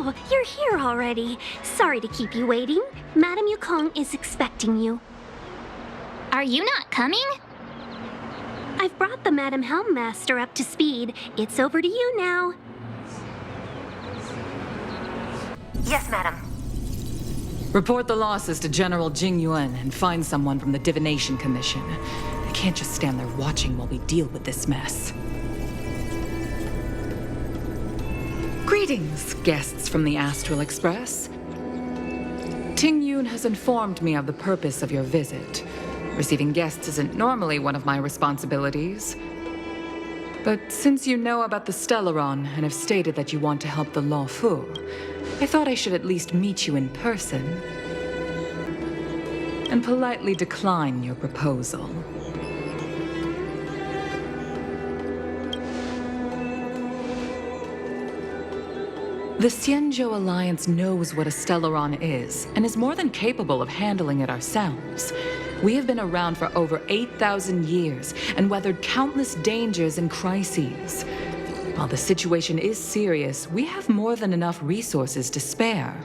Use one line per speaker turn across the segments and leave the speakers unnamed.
Oh, you're here already. Sorry to keep you waiting. Madame Yukong is expecting you.
Are you not coming?
I've brought the Madame Helmmaster up to speed. It's over to you now.
Yes, madam.
Report the losses to General Jing Yuan and find someone from the Divination Commission. I can't just stand there watching while we deal with this mess. Greetings, guests from the Astral Express. Ting Yun has informed me of the purpose of your visit. Receiving guests isn't normally one of my responsibilities. But since you know about the Stellaron and have stated that you want to help the Law Fu, I thought I should at least meet you in person and politely decline your proposal. The Xianzhou Alliance knows what a Stellaron is, and is more than capable of handling it ourselves. We have been around for over 8,000 years, and weathered countless dangers and crises. While the situation is serious, we have more than enough resources to spare.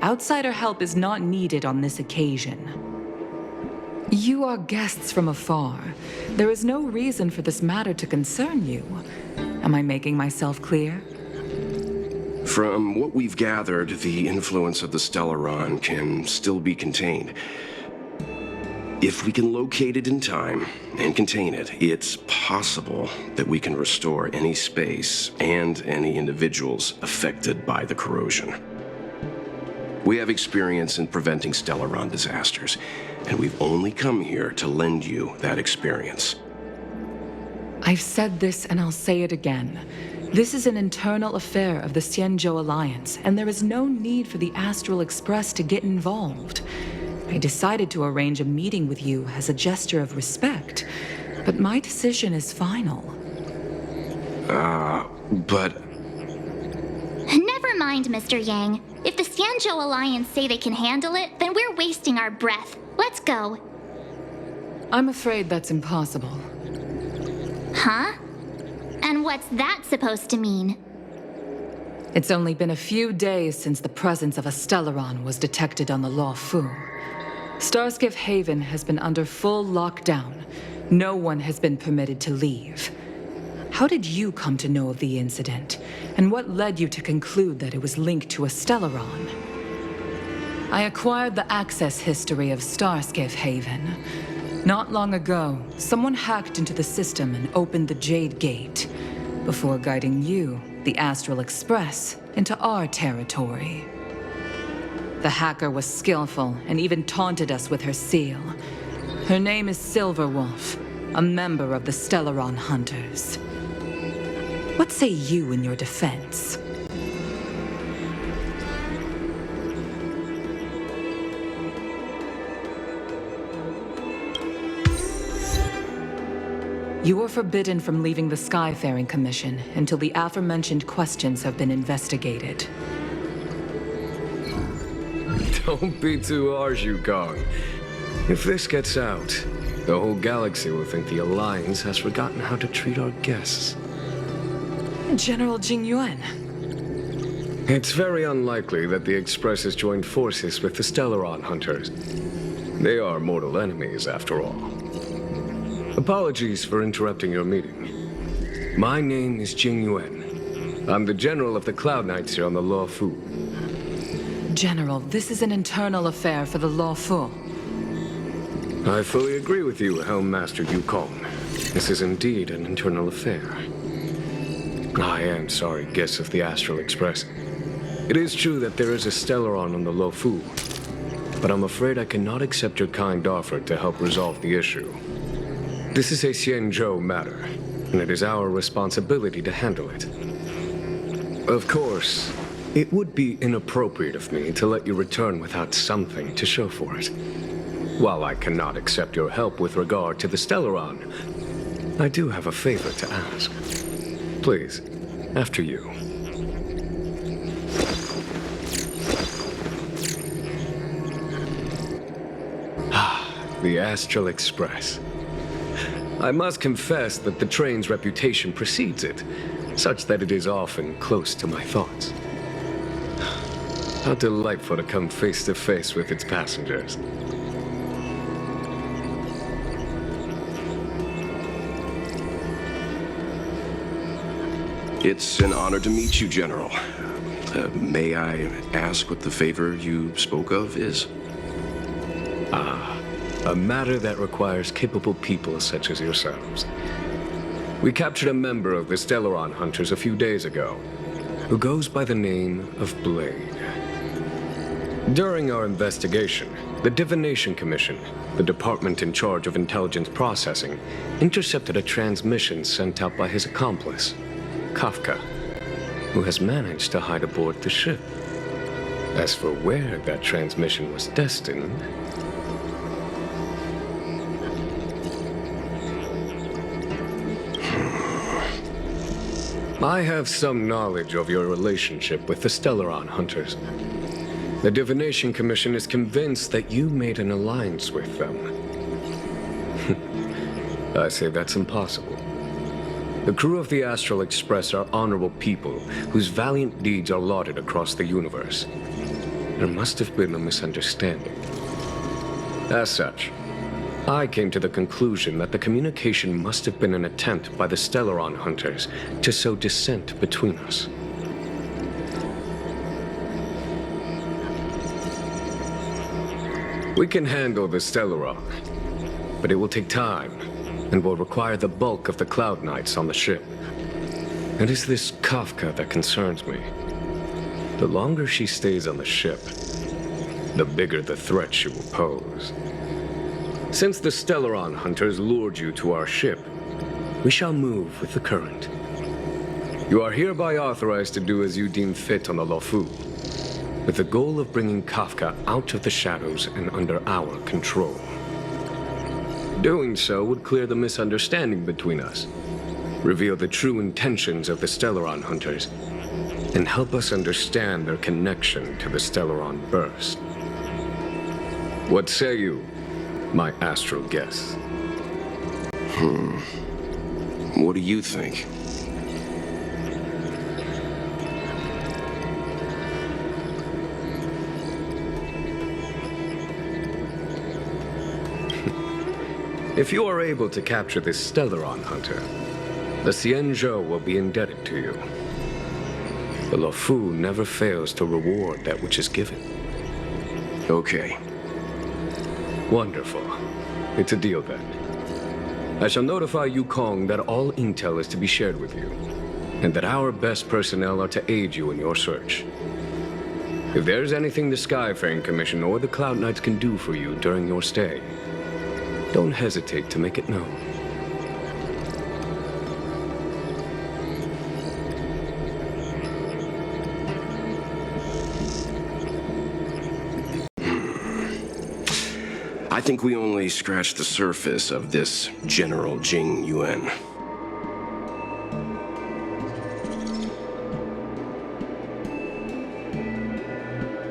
Outsider help is not needed on this occasion. You are guests from afar. There is no reason for this matter to concern you. Am I making myself clear?
From what we've gathered, the influence of the Stellaron can still be contained. If we can locate it in time and contain it, it's possible that we can restore any space and any individuals affected by the corrosion. We have experience in preventing Stellaron disasters, and we've only come here to lend you that experience.
I've said this and I'll say it again. This is an internal affair of the Xianzhou Alliance, and there is no need for the Astral Express to get involved. I decided to arrange a meeting with you as a gesture of respect, but my decision is final.
But...
Never mind, Mr. Yang. If the Xianzhou Alliance say they can handle it, then we're wasting our breath. Let's go.
I'm afraid that's impossible.
Huh? And what's that supposed to mean?
It's only been a few days since the presence of a Stellaron was detected on the Law Fu. Starskiff Haven has been under full lockdown. No one has been permitted to leave. How did you come to know of the incident? And what led you to conclude that it was linked to a Stellaron? I acquired the access history of Starskiff Haven. Not long ago, someone hacked into the system and opened the Jade Gate, before guiding you, the Astral Express, into our territory. The hacker was skillful and even taunted us with her seal. Her name is Silverwolf, a member of the Stellaron Hunters. What say you in your defense? You are forbidden from leaving the Skyfaring Commission until the aforementioned questions have been investigated.
Don't be too harsh, Yukong. If this gets out, the whole galaxy will think the Alliance has forgotten how to treat our guests.
General Jing Yuan.
It's very unlikely that the Express has joined forces with the Stellaron Hunters. They are mortal enemies, after all. Apologies for interrupting your meeting. My name is Jing Yuan. I'm the General of the Cloud Knights here on the Law Fu.
General, this is an internal affair for the Law Fu.
I fully agree with you, Helmmaster Yukong. This is indeed an internal affair. I am sorry, guests of the Astral Express. It is true that there is a Stellaron on the Law Fu, but I'm afraid I cannot accept your kind offer to help resolve the issue. This is a Xianzhou matter, and it is our responsibility to handle it. Of course, it would be inappropriate of me to let you return without something to show for it. While I cannot accept your help with regard to the Stellaron, I do have a favor to ask. Please, after you. The Astral Express. I must confess that the train's reputation precedes it, such that it is often close to my thoughts. How delightful to come face to face with its passengers.
It's an honor to meet you, General. May I ask what the favor you spoke of is?
A matter that requires capable people such as yourselves. We captured a member of the Stellaron Hunters a few days ago, who goes by the name of Blade. During our investigation, the Divination Commission, the department in charge of intelligence processing, intercepted a transmission sent out by his accomplice, Kafka, who has managed to hide aboard the ship. As for where that transmission was destined, I have some knowledge of your relationship with the Stellaron Hunters. The Divination Commission is convinced that you made an alliance with them. I say that's impossible. The crew of the Astral Express are honorable people whose valiant deeds are lauded across the universe. There must have been a misunderstanding. As such, I came to the conclusion that the communication must have been an attempt by the Stellaron Hunters to sow dissent between us. We can handle the Stellaron, but it will take time and will require the bulk of the Cloud Knights on the ship. It is this Kafka that concerns me. The longer she stays on the ship, the bigger the threat she will pose. Since the Stellaron Hunters lured you to our ship, we shall move with the current. You are hereby authorized to do as you deem fit on the Lofu, with the goal of bringing Kafka out of the shadows and under our control. Doing so would clear the misunderstanding between us, reveal the true intentions of the Stellaron Hunters, and help us understand their connection to the Stellaron Burst. What say you, my astral guests?
What do you think?
If you are able to capture this Stellaron Hunter, the Xianzhou will be indebted to you. The Lofu never fails to reward that which is given.
Okay.
Wonderful. It's a deal then. I shall notify Yukong that all intel is to be shared with you, and that our best personnel are to aid you in your search. If there's anything the Skyfaring Commission or the Cloud Knights can do for you during your stay, don't hesitate to make it known.
I think we only scratched the surface of this General Jing Yuan.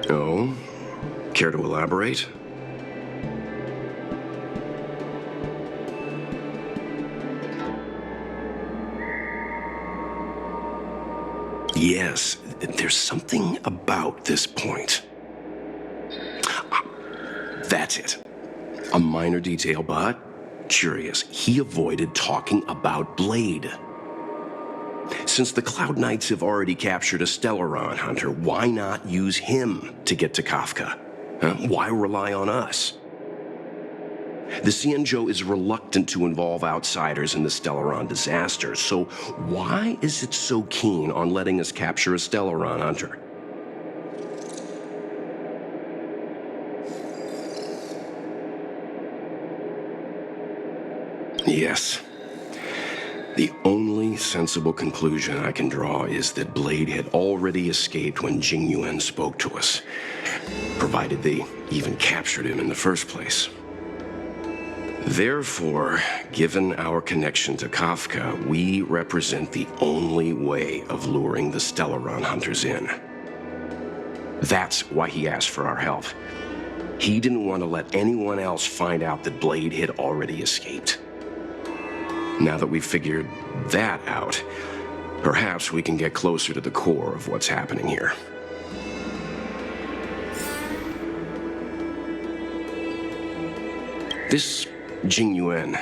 Oh? Care to elaborate? Yes, there's something about this point. That's it. A minor detail, but curious. He avoided talking about Blade. Since the Cloud Knights have already captured a Stellaron Hunter, why not use him to get to Kafka? Why rely on us? The Xianzhou is reluctant to involve outsiders in the Stellaron disaster, so why is it so keen on letting us capture a Stellaron Hunter? Yes. The only sensible conclusion I can draw is that Blade had already escaped when Jing Yuan spoke to us, provided they even captured him in the first place. Therefore, given our connection to Kafka, we represent the only way of luring the Stellaron Hunters in. That's why he asked for our help. He didn't want to let anyone else find out that Blade had already escaped. Now that we've figured that out, perhaps we can get closer to the core of what's happening here. This Jing Yuan,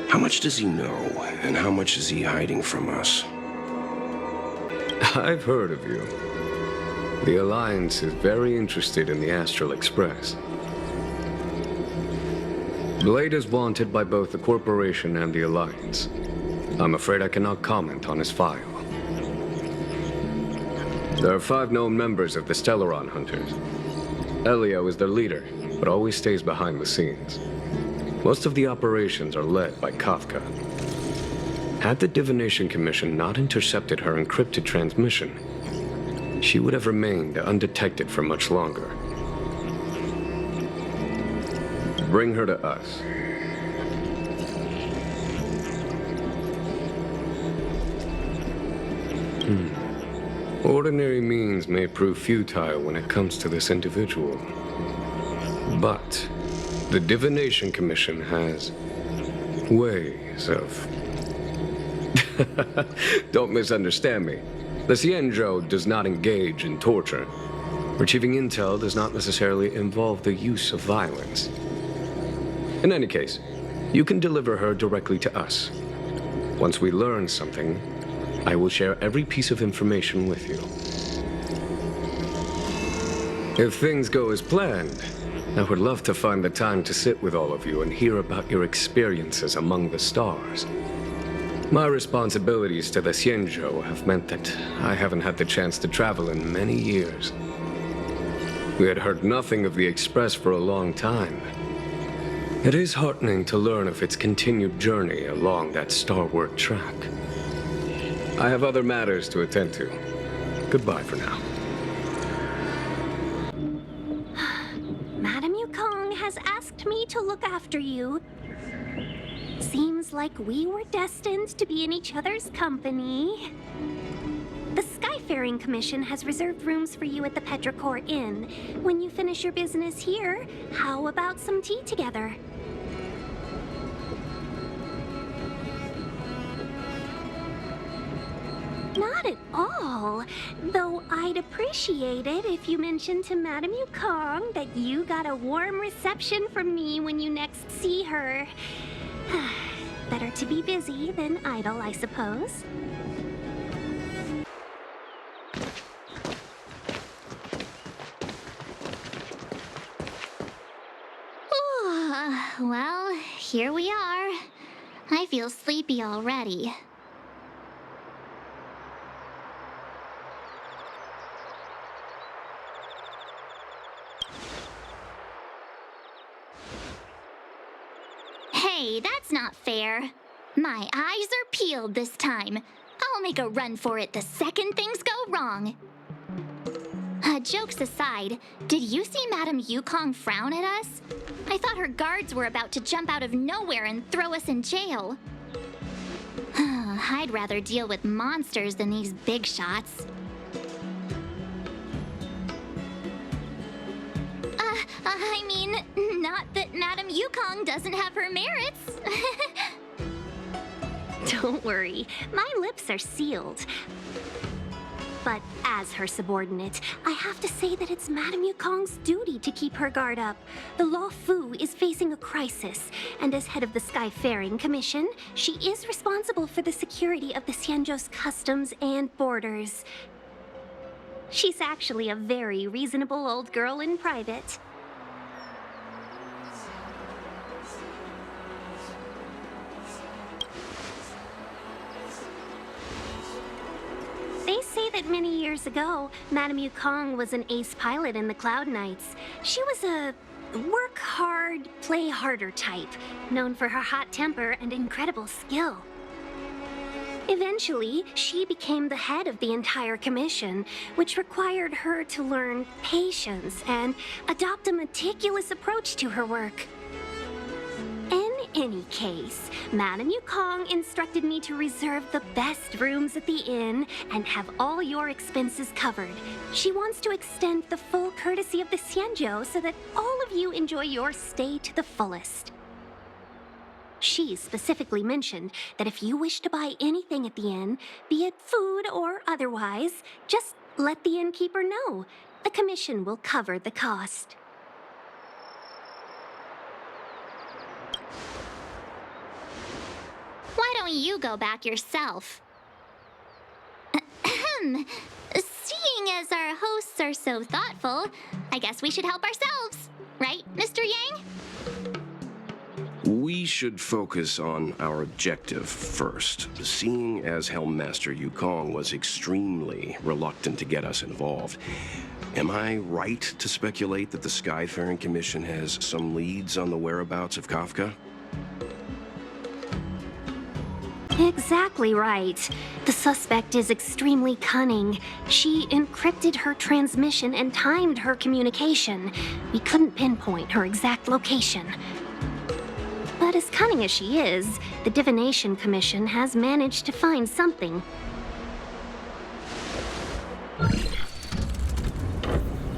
how much does he know, and how much is he hiding from us?
I've heard of you. The Alliance is very interested in the Astral Express. Blade is wanted by both the Corporation and the Alliance. I'm afraid I cannot comment on his file. There are 5 known members of the Stellaron Hunters. Elio is their leader, but always stays behind the scenes. Most of the operations are led by Kafka. Had the Divination Commission not intercepted her encrypted transmission, she would have remained undetected for much longer. Bring her to us. Ordinary means may prove futile when it comes to this individual. But the Divination Commission has ways of... Don't misunderstand me. The Xianzhou does not engage in torture. Retrieving intel does not necessarily involve the use of violence. In any case, you can deliver her directly to us. Once we learn something, I will share every piece of information with you. If things go as planned, I would love to find the time to sit with all of you and hear about your experiences among the stars. My responsibilities to the Xianzhou have meant that I haven't had the chance to travel in many years. We had heard nothing of the Express for a long time. It is heartening to learn of its continued journey along that starward track. I have other matters to attend to. Goodbye for now.
Madame Yukong has asked me to look after you. Seems like we were destined to be in each other's company. The Skyfaring Commission has reserved rooms for you at the Petrichor Inn. When you finish your business here, how about some tea together? Not at all. Though I'd appreciate it if you mentioned to Madame Yukong that you got a warm reception from me when you next see her. Better to be busy than idle, I suppose.
Well, here we are. I feel sleepy already. Hey, that's not fair. My eyes are peeled this time. I'll make a run for it the second things go wrong. Jokes aside, did you see Madame Yukong frown at us? I thought her guards were about to jump out of nowhere and throw us in jail. I'd rather deal with monsters than these big shots. I mean, not that Madame Yukong doesn't have her merits.
Don't worry, my lips are sealed. But as her subordinate, I have to say that it's Madame Yukong's duty to keep her guard up. The Law Fu is facing a crisis, and as head of the Skyfaring Commission, she is responsible for the security of the Xianzhou's customs and borders. She's actually a very reasonable old girl in private. They say that many years ago, Madame Yukong was an ace pilot in the Cloud Knights. She was a work hard, play harder type, known for her hot temper and incredible skill. Eventually, she became the head of the entire commission, which required her to learn patience and adopt a meticulous approach to her work. In any case, Madame Yukong instructed me to reserve the best rooms at the inn and have all your expenses covered. She wants to extend the full courtesy of the Xianzhou so that all of you enjoy your stay to the fullest. She specifically mentioned that if you wish to buy anything at the inn, be it food or otherwise, just let the innkeeper know. The commission will cover the cost.
you go back yourself? Seeing as our hosts are so thoughtful, I guess we should help ourselves. Right, Mr. Yang?
We should focus on our objective first. Seeing as Helmmaster Yukong was extremely reluctant to get us involved, am I right to speculate that the Skyfaring Commission has some leads on the whereabouts of Kafka?
Exactly right. The suspect is extremely cunning. She encrypted her transmission and timed her communication. We couldn't pinpoint her exact location. But as cunning as she is, the Divination Commission has managed to find something.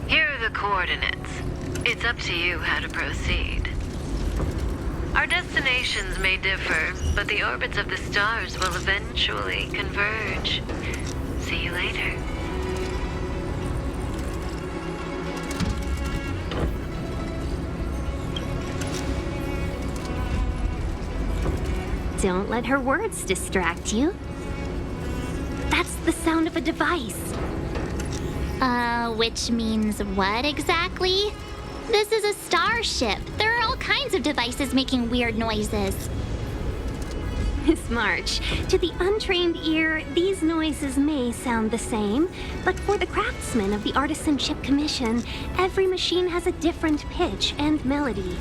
Here are the coordinates. It's up to you how to proceed. Our destinations may differ, but the orbits of the stars will eventually converge. See you later.
Don't let her words distract you. That's the sound of a device.
Which means what exactly? This is a starship. There are all kinds of devices making weird noises.
Miss March, to the untrained ear, these noises may sound the same, but for the craftsmen of the Artisan Ship Commission, every machine has a different pitch and melody.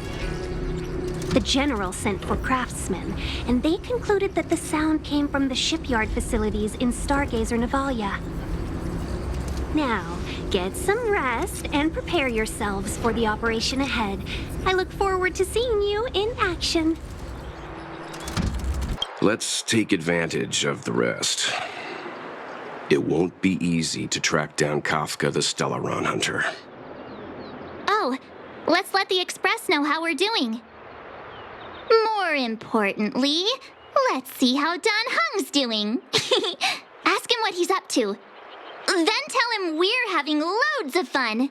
The General sent for craftsmen, and they concluded that the sound came from the shipyard facilities in Stargazer Navalia. Now, get some rest and prepare yourselves for the operation ahead. I look forward to seeing you in action.
Let's take advantage of the rest. It won't be easy to track down Kafka the Stellaron Hunter.
Oh, let's let the Express know how we're doing. More importantly, let's see how Don Hung's doing. Ask him what he's up to. Then tell him we're having loads of fun.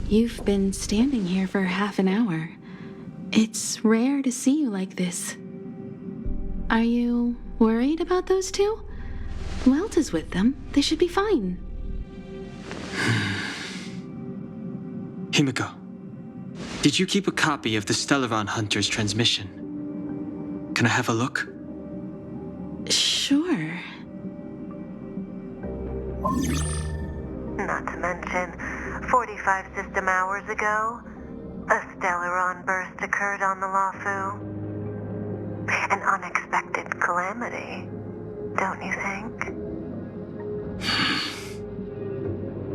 You've been standing here for half an hour. It's rare to see you like this. Are you worried about those two? Welt is with them. They should be fine.
Himiko, did you keep a copy of the Stellaron Hunter's transmission? Can I have a look?
Sure.
Not to mention, 45 system hours ago, a Stellaron burst occurred on the Lawfu. An unexpected calamity, don't you think?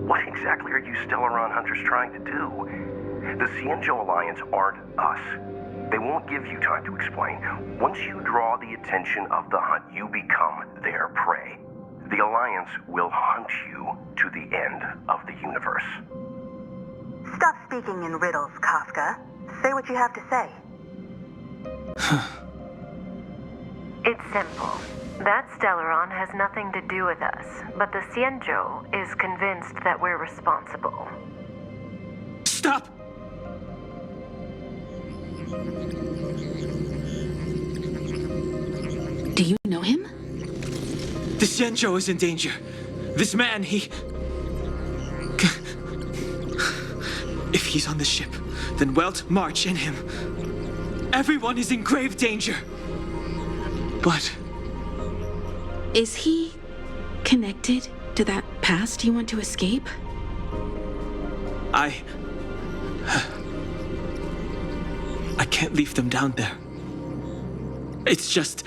What exactly are you Stellaron Hunters trying to do? The Cienjo Alliance aren't us. They won't give you time to explain. Once you draw the attention of the hunt, you become their prey. The Alliance will hunt you to the end of the universe.
Stop speaking in riddles, Kafka. Say what you have to say. It's simple. That Stellaron has nothing to do with us, but the Cienjo is convinced that we're responsible.
Stop!
Do you know him?
The Cienjo is in danger. This man, he... If he's on the ship, then Welt, March, and him. Everyone is in grave danger. But...
Is he connected to that past you want to escape?
I can't leave them down there. It's just...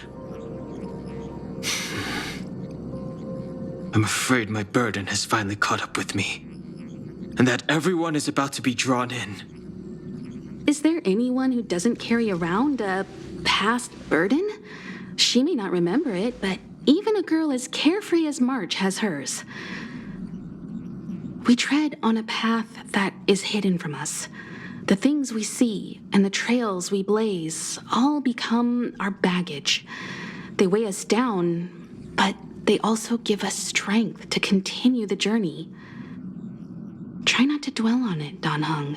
I'm afraid my burden has finally caught up with me. And that everyone is about to be drawn in.
Is there anyone who doesn't carry around a past burden? She may not remember it, but even a girl as carefree as March has hers. We tread on a path that is hidden from us. The things we see and the trails we blaze all become our baggage. They weigh us down, but they also give us strength to continue the journey. Try not to dwell on it, Dan Heng.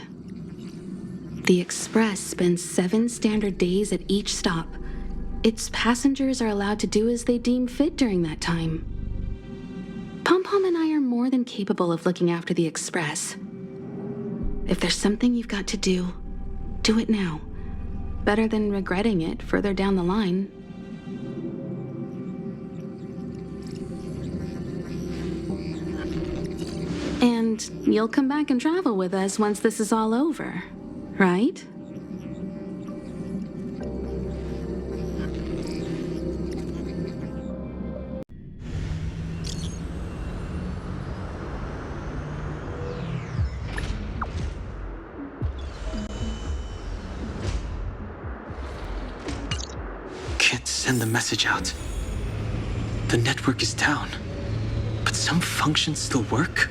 The Express spends 7 standard days at each stop. Its passengers are allowed to do as they deem fit during that time. Pom Pom and I are more than capable of looking after the Express. If there's something you've got to do it now. Better than regretting it further down the line. And you'll come back and travel with us once this is all over, right?
Can't send the message out. The network is down, but some functions still work.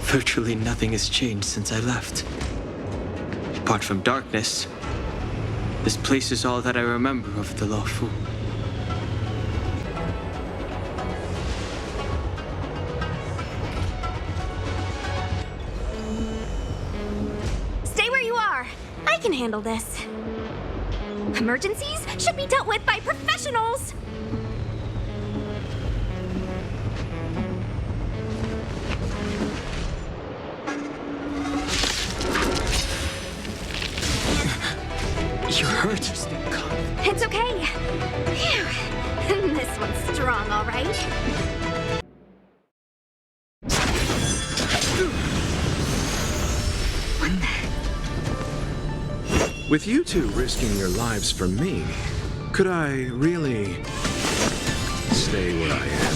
Virtually nothing has changed since I left. Apart from darkness, this place is all that I remember of the Lawfu.
Stay where you are. I can handle this. Emergencies should be dealt with by professionals.
You're hurt.
It's okay. Phew. This one's strong, all right?
With you two risking your lives for me, could I really stay where I am?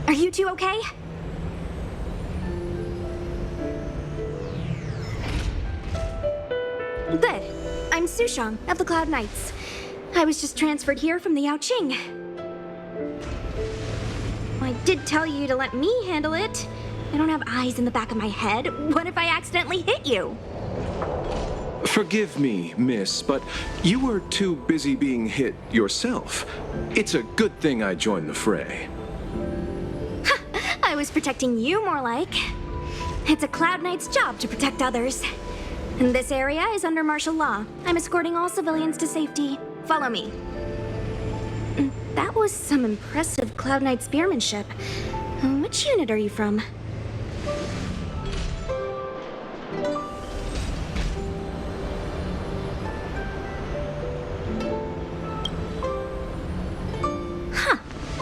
Are you two okay? Good. I'm Sushang of the Cloud Knights. I was just transferred here from the Yaoqing. I did tell you to let me handle it. I don't have eyes in the back of my head. What if I accidentally hit you?
Forgive me, miss, but you were too busy being hit yourself. It's a good thing I joined the fray.
I was protecting you, more like. It's a Cloud Knight's job to protect others. And this area is under martial law. I'm escorting all civilians to safety. Follow me. That was some impressive Cloud Knight spearmanship. Which unit are you from? Huh.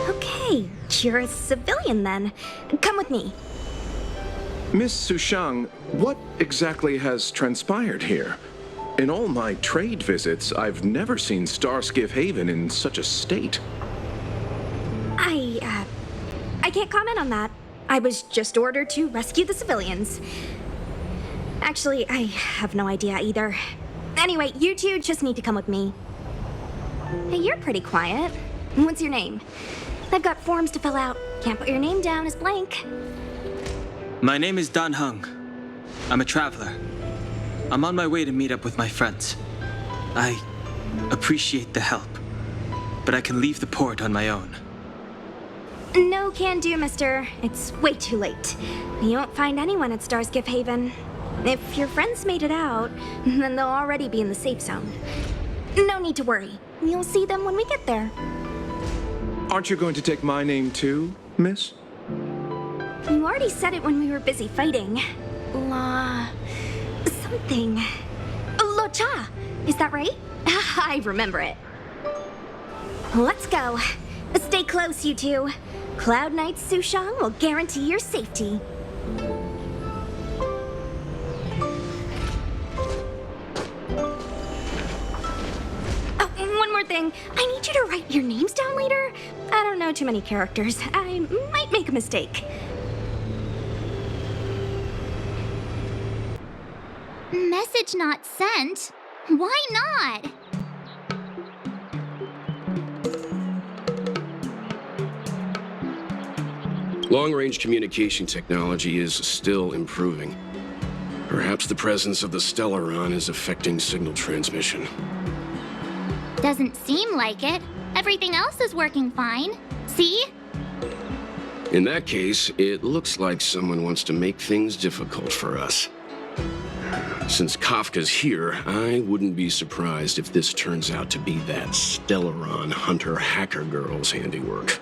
Okay. You're a civilian then. Come with me.
Miss Sushang, what exactly has transpired here? In all my trade visits, I've never seen Starskiff Haven in such a state.
I can't comment on that. I was just ordered to rescue the civilians. Actually, I have no idea either. Anyway, you two just need to come with me. Hey, you're pretty quiet. What's your name? I've got forms to fill out. Can't put your name down as blank.
My name is Dan Heng. I'm a traveler. I'm on my way to meet up with my friends. I appreciate the help, but I can leave the port on my own.
No can do, mister. It's way too late. You won't find anyone at Starskiff Haven. If your friends made it out, then they'll already be in the safe zone. No need to worry. You'll see them when we get there.
Aren't you going to take my name too, miss?
You already said it when we were busy fighting. Something. Lo Cha! Is that right? I remember it. Let's go. Stay close, you two. Cloud Knight Sushang will guarantee your safety. Oh, one more thing. I need you to write your names down later. I don't know too many characters. I might make a mistake.
Message not sent? Why not?
Long-range communication technology is still improving. Perhaps the presence of the Stellaron is affecting signal transmission.
Doesn't seem like it. Everything else is working fine. See?
In that case, it looks like someone wants to make things difficult for us. Since Kafka's here, I wouldn't be surprised if this turns out to be that Stellaron hunter hacker girl's handiwork.